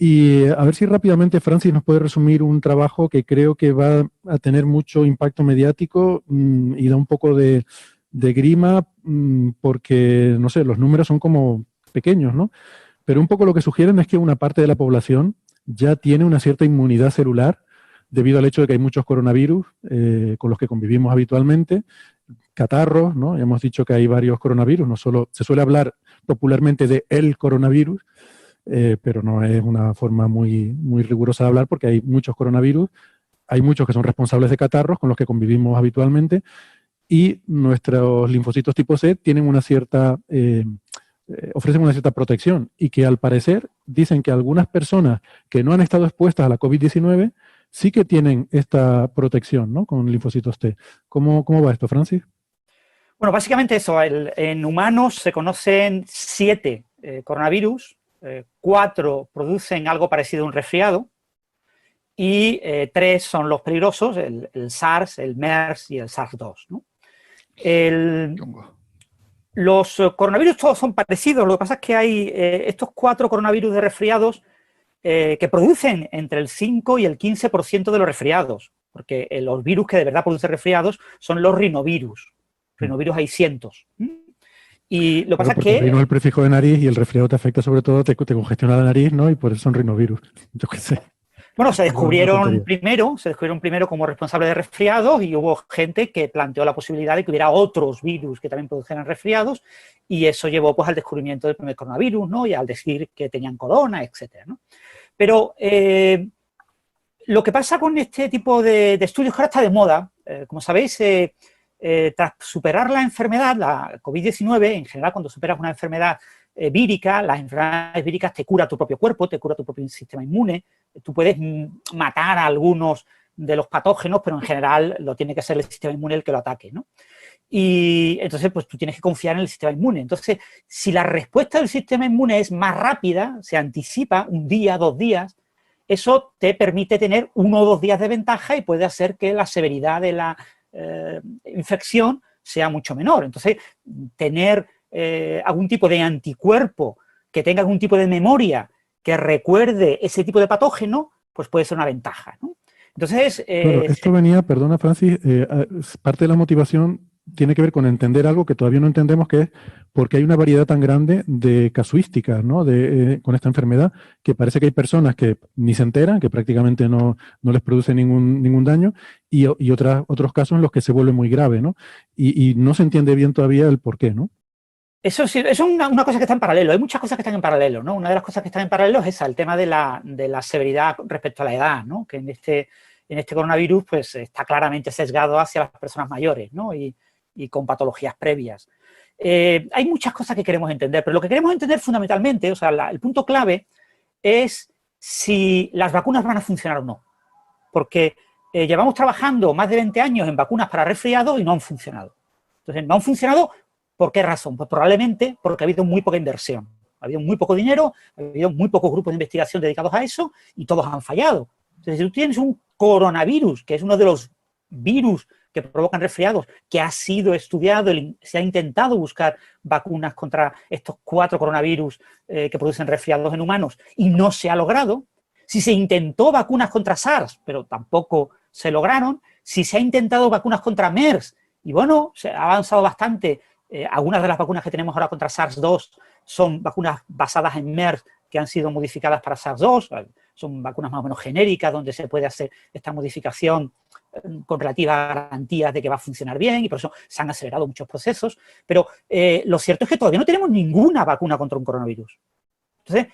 Y a ver si rápidamente Francis nos puede resumir un trabajo que creo que va a tener mucho impacto mediático y da un poco de grima porque, no sé, los números son como pequeños, ¿no? Pero un poco lo que sugieren es que una parte de la población ya tiene una cierta inmunidad celular debido al hecho de que hay muchos coronavirus con los que convivimos habitualmente, catarros, ¿no? Ya hemos dicho que hay varios coronavirus, no solo se suele hablar popularmente de el coronavirus, pero no es una forma muy rigurosa de hablar porque hay muchos coronavirus, hay muchos que son responsables de catarros con los que convivimos habitualmente y nuestros linfocitos tipo C tienen una cierta, ofrecen una cierta protección y que al parecer dicen que algunas personas que no han estado expuestas a la COVID-19 sí que tienen esta protección, ¿no? Con linfocitos T. ¿Cómo va esto, Francis? Bueno, básicamente eso, en humanos se conocen 7 coronavirus, 4 producen algo parecido a un resfriado y 3 son los peligrosos, el SARS, el MERS y el SARS-2, ¿no? Los coronavirus todos son parecidos, lo que pasa es que hay estos 4 coronavirus de resfriados que producen entre el 5 y el 15% de los resfriados, porque los virus que de verdad producen resfriados son los rinovirus. Rinovirus hay cientos. Y lo que pasa es que... Rino es el prefijo de nariz y el resfriado te afecta sobre todo, te congestiona la nariz, ¿no? Y por eso son rinovirus. Yo qué sé. Bueno, se descubrieron primero como responsables de resfriados y hubo gente que planteó la posibilidad de que hubiera otros virus que también produjeran resfriados y eso llevó pues al descubrimiento del primer coronavirus, ¿no? Y al decir que tenían corona, etcétera, ¿no? Pero lo que pasa con este tipo de estudios que ahora está de moda, como sabéis, tras superar la enfermedad, la COVID-19, en general cuando superas una enfermedad vírica, las enfermedades víricas te cura tu propio cuerpo, te cura tu propio sistema inmune, tú puedes matar a algunos de los patógenos, pero en general lo tiene que ser el sistema inmune el que lo ataque, ¿no? Y entonces, pues tú tienes que confiar en el sistema inmune. Entonces, si la respuesta del sistema inmune es más rápida, se anticipa un día, 2 días, eso te permite tener 1 o 2 días de ventaja y puede hacer que la severidad de la infección sea mucho menor. Entonces, tener algún tipo de anticuerpo que tenga algún tipo de memoria que recuerde ese tipo de patógeno, pues puede ser una ventaja, ¿no? Entonces... Claro, esto venía, perdona Francis, parte de la motivación tiene que ver con entender algo que todavía no entendemos, que es porque hay una variedad tan grande de casuísticas, ¿no? Con esta enfermedad, que parece que hay personas que ni se enteran, que prácticamente no les produce ningún daño, y otros casos en los que se vuelve muy grave, ¿no? Y no se entiende bien todavía el por qué, ¿no? Eso sí, es una cosa que está en paralelo. Hay muchas cosas que están en paralelo, ¿no? Una de las cosas que están en paralelo es esa, el tema de la severidad respecto a la edad, ¿no? Que en este coronavirus pues está claramente sesgado hacia las personas mayores, ¿no? Y con patologías previas. Hay muchas cosas que queremos entender, pero lo que queremos entender fundamentalmente, o sea, el punto clave es si las vacunas van a funcionar o no. Porque llevamos trabajando más de 20 años en vacunas para resfriados y no han funcionado. Entonces, no han funcionado. ¿Por qué razón? Pues probablemente porque ha habido muy poca inversión. Ha habido muy poco dinero, ha habido muy pocos grupos de investigación dedicados a eso y todos han fallado. Entonces, si tú tienes un coronavirus, que es uno de los virus que provocan resfriados, que ha sido estudiado, se ha intentado buscar vacunas contra estos 4 coronavirus que producen resfriados en humanos y no se ha logrado. Si se intentó vacunas contra SARS, pero tampoco se lograron. Si se ha intentado vacunas contra MERS, y bueno, se ha avanzado bastante. Algunas de las vacunas que tenemos ahora contra SARS-2 son vacunas basadas en MERS que han sido modificadas para SARS-2, son vacunas más o menos genéricas donde se puede hacer esta modificación con relativa garantía de que va a funcionar bien y por eso se han acelerado muchos procesos, pero lo cierto es que todavía no tenemos ninguna vacuna contra un coronavirus. Entonces,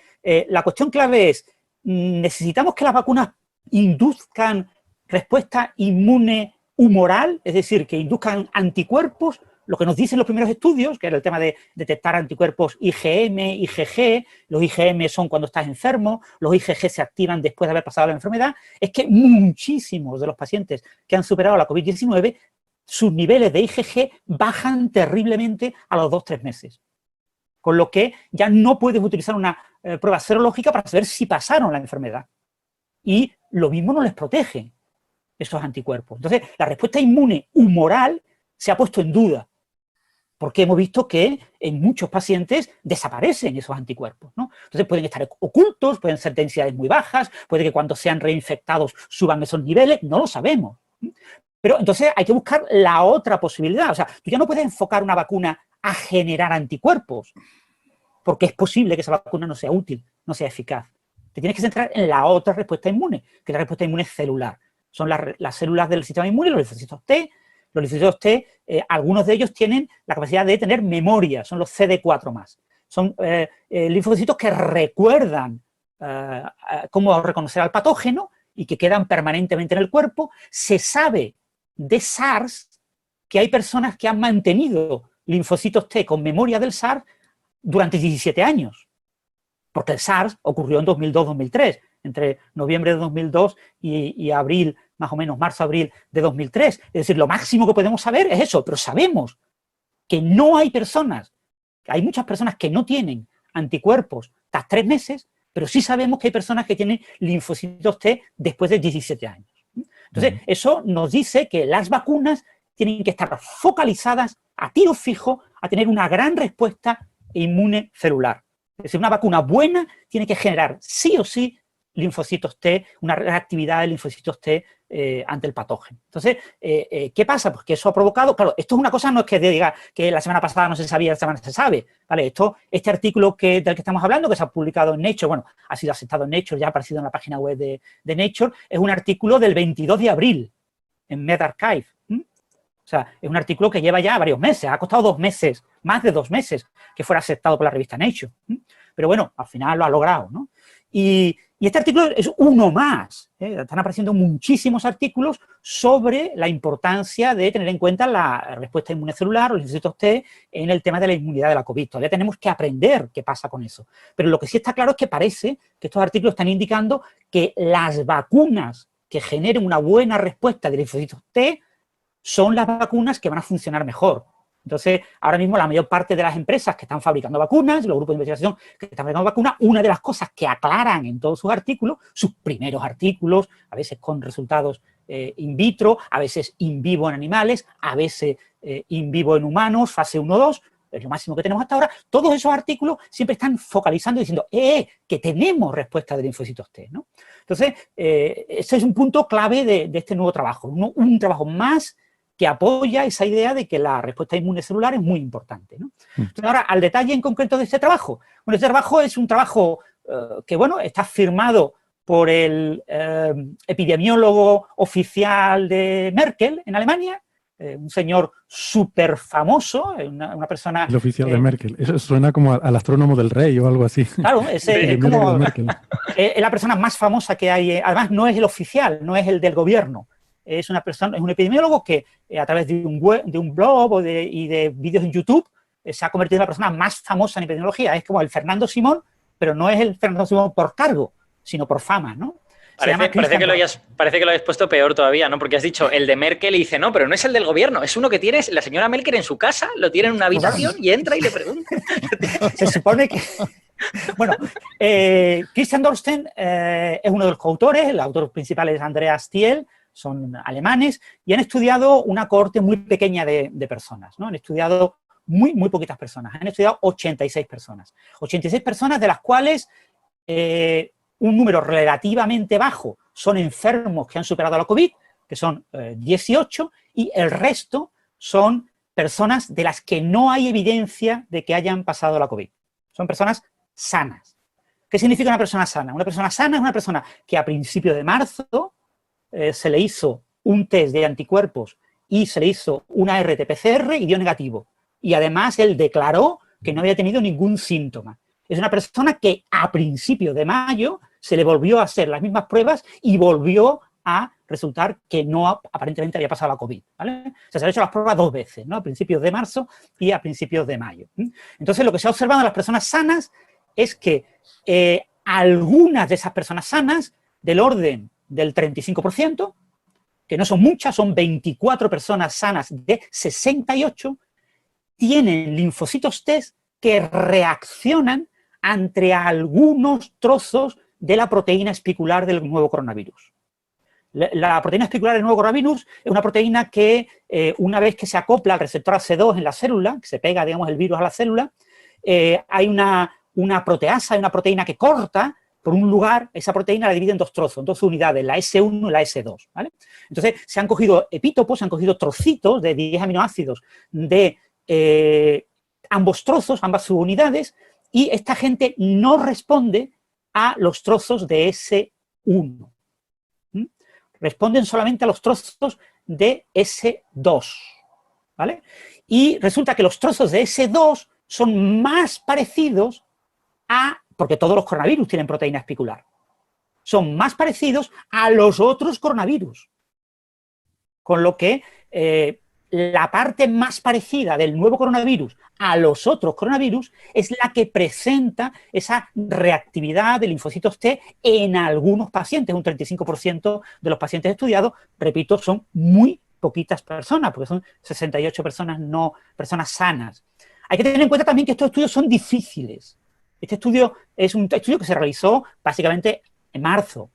la cuestión clave es, ¿necesitamos que las vacunas induzcan respuesta inmune humoral, es decir, que induzcan anticuerpos? Lo que nos dicen los primeros estudios, que era el tema de detectar anticuerpos IgM, IgG, los IgM son cuando estás enfermo, los IgG se activan después de haber pasado la enfermedad, es que muchísimos de los pacientes que han superado la COVID-19, sus niveles de IgG bajan terriblemente a los 2-3 meses. Con lo que ya no puedes utilizar una prueba serológica para saber si pasaron la enfermedad. Y lo mismo no les protege esos anticuerpos. Entonces, la respuesta inmune humoral se ha puesto en duda. porque hemos visto que en muchos pacientes desaparecen esos anticuerpos, ¿no? Entonces pueden estar ocultos, pueden ser densidades muy bajas, puede que cuando sean reinfectados suban esos niveles, no lo sabemos. Pero entonces hay que buscar la otra posibilidad. O sea, tú ya no puedes enfocar una vacuna a generar anticuerpos, porque es posible que esa vacuna no sea útil, no sea eficaz. Te tienes que centrar en la otra respuesta inmune, que la respuesta inmune celular. Son las células del sistema inmune, los linfocitos T. Los linfocitos T, algunos de ellos tienen la capacidad de tener memoria, son los CD4+. Son linfocitos que recuerdan cómo reconocer al patógeno y que quedan permanentemente en el cuerpo. Se sabe de SARS que hay personas que han mantenido linfocitos T con memoria del SARS durante 17 años, porque el SARS ocurrió en 2002-2003, entre noviembre de 2002 y abril, más o menos marzo-abril de 2003. Es decir, lo máximo que podemos saber es eso, pero sabemos que no hay personas, hay muchas personas que no tienen anticuerpos tras 3 meses, pero sí sabemos que hay personas que tienen linfocitos T después de 17 años. Entonces, eso nos dice que las vacunas tienen que estar focalizadas a tiro fijo a tener una gran respuesta inmune celular. Es decir, una vacuna buena tiene que generar sí o sí linfocitos T, una reactividad de linfocitos T ante el patógeno. Entonces, ¿qué pasa? Pues que eso ha provocado, claro, esto es una cosa, no es que diga que la semana pasada no se sabía, esta semana se sabe, ¿vale? Este artículo del que estamos hablando, que se ha publicado en Nature, bueno, ha sido aceptado en Nature, ya ha aparecido en la página web de Nature, es un artículo del 22 de abril en medRxiv. O sea, es un artículo que lleva ya varios meses, ha costado 2 meses, más de 2 meses que fuera aceptado por la revista Nature. Pero bueno, al final lo ha logrado, ¿no? Y este artículo es uno más. Están apareciendo muchísimos artículos sobre la importancia de tener en cuenta la respuesta inmune celular o los linfocitos T en el tema de la inmunidad de la COVID. Todavía tenemos que aprender qué pasa con eso. Pero lo que sí está claro es que parece que estos artículos están indicando que las vacunas que generen una buena respuesta de linfocitos T son las vacunas que van a funcionar mejor. Entonces, ahora mismo la mayor parte de las empresas que están fabricando vacunas, los grupos de investigación que están fabricando vacunas, una de las cosas que aclaran en todos sus artículos, sus primeros artículos, a veces con resultados in vitro, a veces in vivo en animales, a veces in vivo en humanos, fase 1-2, es lo máximo que tenemos hasta ahora, todos esos artículos siempre están focalizando y diciendo que tenemos respuesta de linfocitos T, ¿no? Entonces, ese es un punto clave de este nuevo trabajo, un trabajo más que apoya esa idea de que la respuesta inmune celular es muy importante, ¿no? Entonces, ahora, al detalle en concreto de este trabajo. Bueno, este trabajo es un trabajo que, bueno, está firmado por el epidemiólogo oficial de Merkel en Alemania, un señor súper famoso, una persona... El oficial de Merkel. Eso suena como al astrónomo del rey o algo así. Claro, es como es la persona más famosa que hay. Además, no es el oficial, no es el del gobierno. Es una persona, es un epidemiólogo que a través de un blog y de vídeos en YouTube se ha convertido en la persona más famosa en epidemiología. Es como el Fernando Simón, pero no es el Fernando Simón por cargo, sino por fama, ¿no? Parece que lo hayas puesto peor todavía, ¿no? Porque has dicho el de Merkel y dice, no, pero no es el del gobierno, es uno que tiene la señora Merkel en su casa, lo tiene en una habitación y entra y le pregunta. Se supone que... Bueno, Christian Dorsten es uno de los coautores, el autor principal es Andreas Thiel, son alemanes y han estudiado una cohorte muy pequeña de personas, ¿no? Han estudiado muy poquitas personas, han estudiado 86 personas. 86 personas de las cuales un número relativamente bajo son enfermos que han superado la COVID, que son 18, y el resto son personas de las que no hay evidencia de que hayan pasado la COVID. Son personas sanas. ¿Qué significa una persona sana? Una persona sana es una persona que a principios de marzo se le hizo un test de anticuerpos y se le hizo una RT-PCR y dio negativo. Y además él declaró que no había tenido ningún síntoma. Es una persona que a principios de mayo se le volvió a hacer las mismas pruebas y volvió a resultar que no aparentemente había pasado la COVID, ¿vale? O sea, se han hecho las pruebas 2 veces, ¿no? A principios de marzo y a principios de mayo. Entonces, lo que se ha observado en las personas sanas es que algunas de esas personas sanas, del orden del 35%, que no son muchas, son 24 personas sanas de 68, tienen linfocitos T que reaccionan ante algunos trozos de la proteína espicular del nuevo coronavirus. La proteína espicular del nuevo coronavirus es una proteína que una vez que se acopla al receptor AC2 en la célula, que se pega, digamos, el virus a la célula, hay una proteasa, hay una proteína que corta por un lugar, esa proteína la divide en dos trozos, en dos unidades, la S1 y la S2, ¿vale? Entonces, se han cogido epítopos, se han cogido trocitos de 10 aminoácidos de ambos trozos, ambas subunidades, y esta gente no responde a los trozos de S1. Responden solamente a los trozos de S2, ¿vale? Y resulta que los trozos de S2 son más parecidos porque todos los coronavirus tienen proteína espicular, son más parecidos a los otros coronavirus. Con lo que la parte más parecida del nuevo coronavirus a los otros coronavirus es la que presenta esa reactividad de linfocitos T en algunos pacientes, un 35% de los pacientes estudiados, repito, son muy poquitas personas, porque son 68 personas sanas. Hay que tener en cuenta también que estos estudios son difíciles. Este estudio es un estudio que se realizó básicamente en marzo.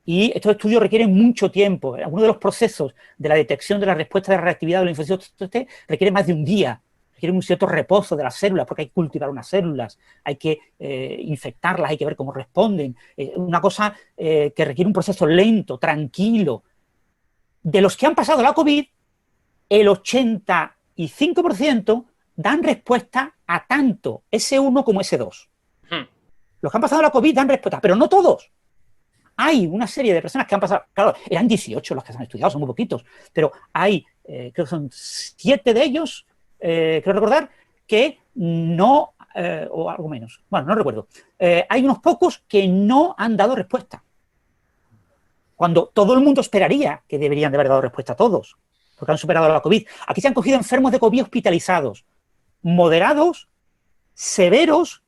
Y estos estudios requieren mucho tiempo. Algunos de los procesos de la detección de la respuesta de la reactividad de los linfocitos T requiere más de un día. Requieren un cierto reposo de las células, porque hay que cultivar unas células, hay que infectarlas, hay que ver cómo responden. Una cosa que requiere un proceso lento, tranquilo. De los que han pasado la COVID, el 85% dan respuesta a tanto S1 como S2. Los que han pasado la COVID dan respuesta, pero no todos. Hay una serie de personas que han pasado, claro, eran 18 los que se han estudiado, son muy poquitos, pero hay, creo que son 7 de ellos, creo recordar, que no, o algo menos, bueno, no recuerdo. Hay unos pocos que no han dado respuesta. Cuando todo el mundo esperaría que deberían de haber dado respuesta a todos, porque han superado la COVID. Aquí se han cogido enfermos de COVID hospitalizados, moderados, severos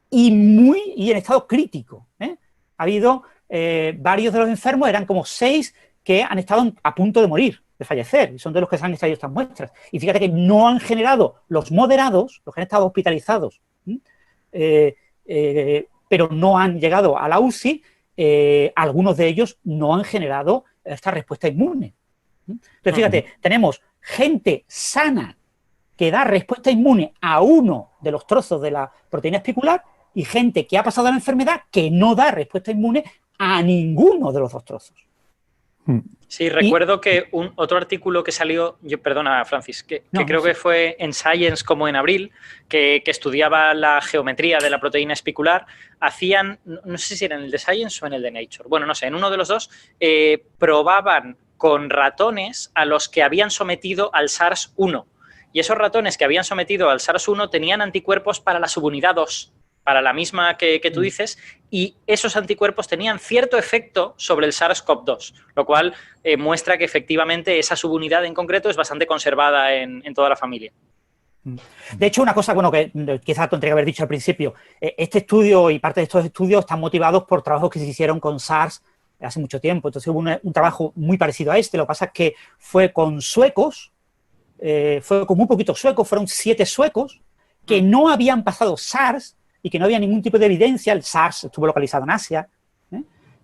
y en estado crítico. Ha habido varios de los enfermos, eran como 6 que han estado a punto de morir, de fallecer, y son de los que se han extraído estas muestras. Y fíjate que no han generado los moderados, los que han estado hospitalizados, pero no han llegado a la UCI, algunos de ellos no han generado esta respuesta inmune. Entonces, fíjate, tenemos gente sana que da respuesta inmune a uno de los trozos de la proteína espicular y gente que ha pasado la enfermedad que no da respuesta inmune a ninguno de los dos trozos. Sí, recuerdo que otro artículo que salió, perdona, Francis, que creo que fue en Science como en abril, que estudiaba la geometría de la proteína espicular, hacían, no sé si era en el de Science o en el de Nature, bueno, no sé, en uno de los dos, probaban con ratones a los que habían sometido al SARS-1. Y esos ratones que habían sometido al SARS-1 tenían anticuerpos para la subunidad 2, para la misma que tú dices, y esos anticuerpos tenían cierto efecto sobre el SARS-CoV-2, lo cual muestra que efectivamente esa subunidad en concreto es bastante conservada en toda la familia. De hecho, una cosa, bueno, que quizás tendría que haber dicho al principio, este estudio y parte de estos estudios están motivados por trabajos que se hicieron con SARS hace mucho tiempo. Entonces hubo un trabajo muy parecido a este, lo que pasa es que fue con suecos, fue con muy poquitos suecos, fueron 7 suecos que no habían pasado SARS y que no había ningún tipo de evidencia. El SARS estuvo localizado en Asia,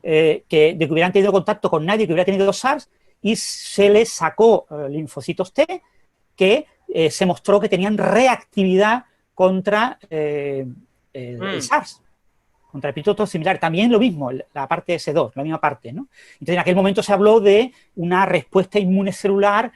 de que hubieran tenido contacto con nadie que hubiera tenido SARS, y se les sacó linfocitos T que se mostró que tenían reactividad contra el SARS, contra el epítopo similar. También lo mismo, la parte S2, la misma parte, ¿no? Entonces, en aquel momento se habló de una respuesta inmune celular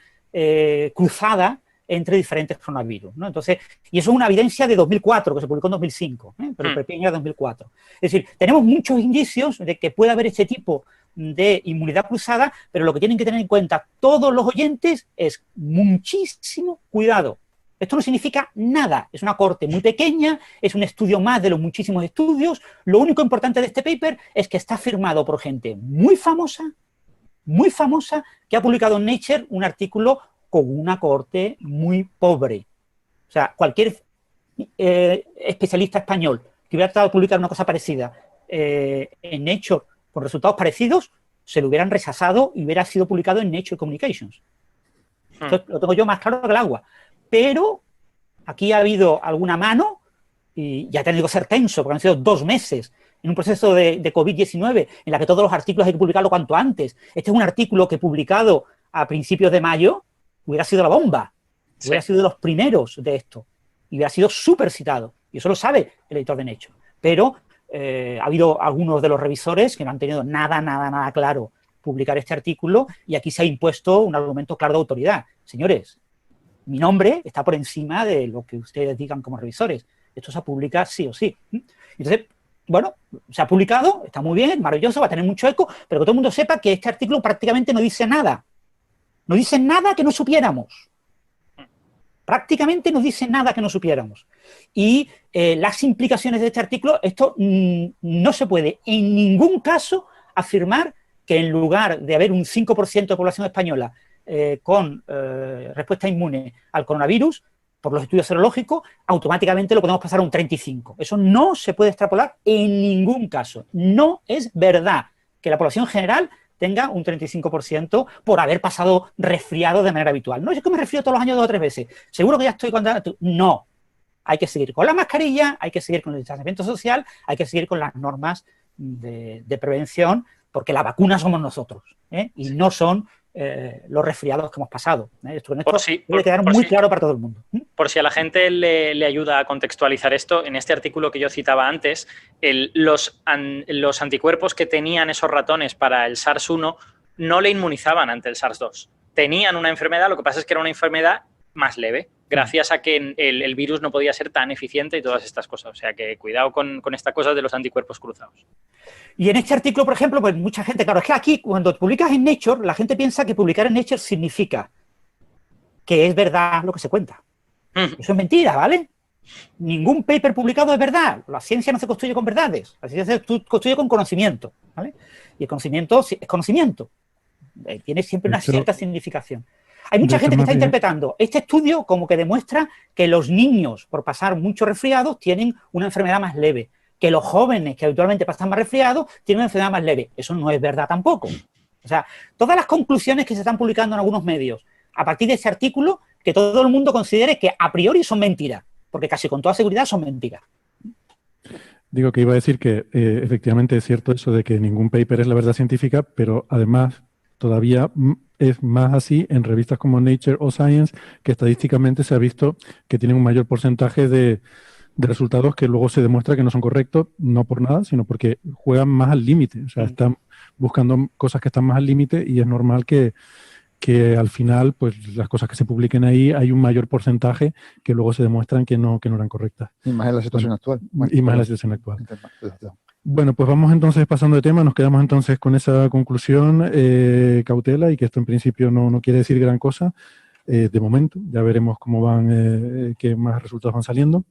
cruzada entre diferentes coronavirus, ¿no? Entonces, y eso es una evidencia de 2004, que se publicó en 2005, pero el prepiño era 2004. Es decir, tenemos muchos indicios de que puede haber este tipo de inmunidad cruzada, pero lo que tienen que tener en cuenta todos los oyentes es muchísimo cuidado. Esto no significa nada, es una cohorte muy pequeña, es un estudio más de los muchísimos estudios. Lo único importante de este paper es que está firmado por gente muy famosa, que ha publicado en Nature un artículo con una cohorte muy pobre. O sea, cualquier especialista español que hubiera tratado de publicar una cosa parecida en Nature con resultados parecidos, se lo hubieran rechazado y hubiera sido publicado en Nature Communications. Esto lo tengo yo más claro que el agua. Pero aquí ha habido alguna mano, y ya ha tenido que ser tenso, porque han sido 2 meses en un proceso de COVID-19 en la que todos los artículos hay que publicarlo cuanto antes. Este es un artículo que publicado a principios de mayo hubiera sido la bomba, hubiera sido de los primeros de esto y hubiera sido súper citado. Y eso lo sabe el editor de Nature. Pero ha habido algunos de los revisores que no han tenido nada claro publicar este artículo y aquí se ha impuesto un argumento claro de autoridad. Señores, mi nombre está por encima de lo que ustedes digan como revisores. Esto se publica sí o sí. Entonces, bueno, se ha publicado, está muy bien, maravilloso, va a tener mucho eco, pero que todo el mundo sepa que este artículo prácticamente no dice nada. No dice nada que no supiéramos. Prácticamente no dice nada que no supiéramos. Y las implicaciones de este artículo, esto no se puede en ningún caso afirmar que en lugar de haber un 5% de población española con respuesta inmune al coronavirus, por los estudios serológicos, automáticamente lo podemos pasar a un 35%. Eso no se puede extrapolar en ningún caso. No es verdad que la población general tenga un 35% por haber pasado resfriado de manera habitual. No es que me resfrío todos los años 2 o 3 veces. Seguro que ya estoy con... No. Hay que seguir con la mascarilla, hay que seguir con el distanciamiento social, hay que seguir con las normas de prevención, porque la vacuna somos nosotros, y no son los resfriados que hemos pasado. Esto debe quedar muy claro para todo el mundo. Por si a la gente le ayuda a contextualizar esto, en este artículo que yo citaba antes, los anticuerpos que tenían esos ratones para el SARS-1 no le inmunizaban ante el SARS-2. Tenían una enfermedad, lo que pasa es que era una enfermedad más leve, gracias a que el virus no podía ser tan eficiente y todas estas cosas. O sea que cuidado con esta cosa de los anticuerpos cruzados. Y en este artículo, por ejemplo, pues mucha gente, claro, es que aquí cuando publicas en Nature, la gente piensa que publicar en Nature significa que es verdad lo que se cuenta. Eso es mentira, ¿vale? Ningún paper publicado es verdad. La ciencia no se construye con verdades. La ciencia se construye con conocimiento, ¿vale? Y el conocimiento es conocimiento. Tiene siempre una cierta significación. Hay mucha gente que está interpretando este estudio como que demuestra que los niños, por pasar muchos resfriados, tienen una enfermedad más leve. Que los jóvenes, que habitualmente pasan más resfriados, tienen una enfermedad más leve. Eso no es verdad tampoco. O sea, todas las conclusiones que se están publicando en algunos medios a partir de ese artículo, que todo el mundo considere que a priori son mentiras, porque casi con toda seguridad son mentiras. Digo que iba a decir que efectivamente es cierto eso de que ningún paper es la verdad científica, pero además todavía es más así en revistas como Nature o Science, que estadísticamente se ha visto que tienen un mayor porcentaje de resultados que luego se demuestra que no son correctos, no por nada, sino porque juegan más al límite. O sea, están buscando cosas que están más al límite y es normal que al final, pues las cosas que se publiquen ahí, hay un mayor porcentaje que luego se demuestran que no eran correctas. Y más en la situación actual. Y más en la situación actual. Bueno, pues vamos entonces pasando de tema, nos quedamos entonces con esa conclusión, cautela, y que esto en principio no quiere decir gran cosa, de momento, ya veremos cómo van, qué más resultados van saliendo.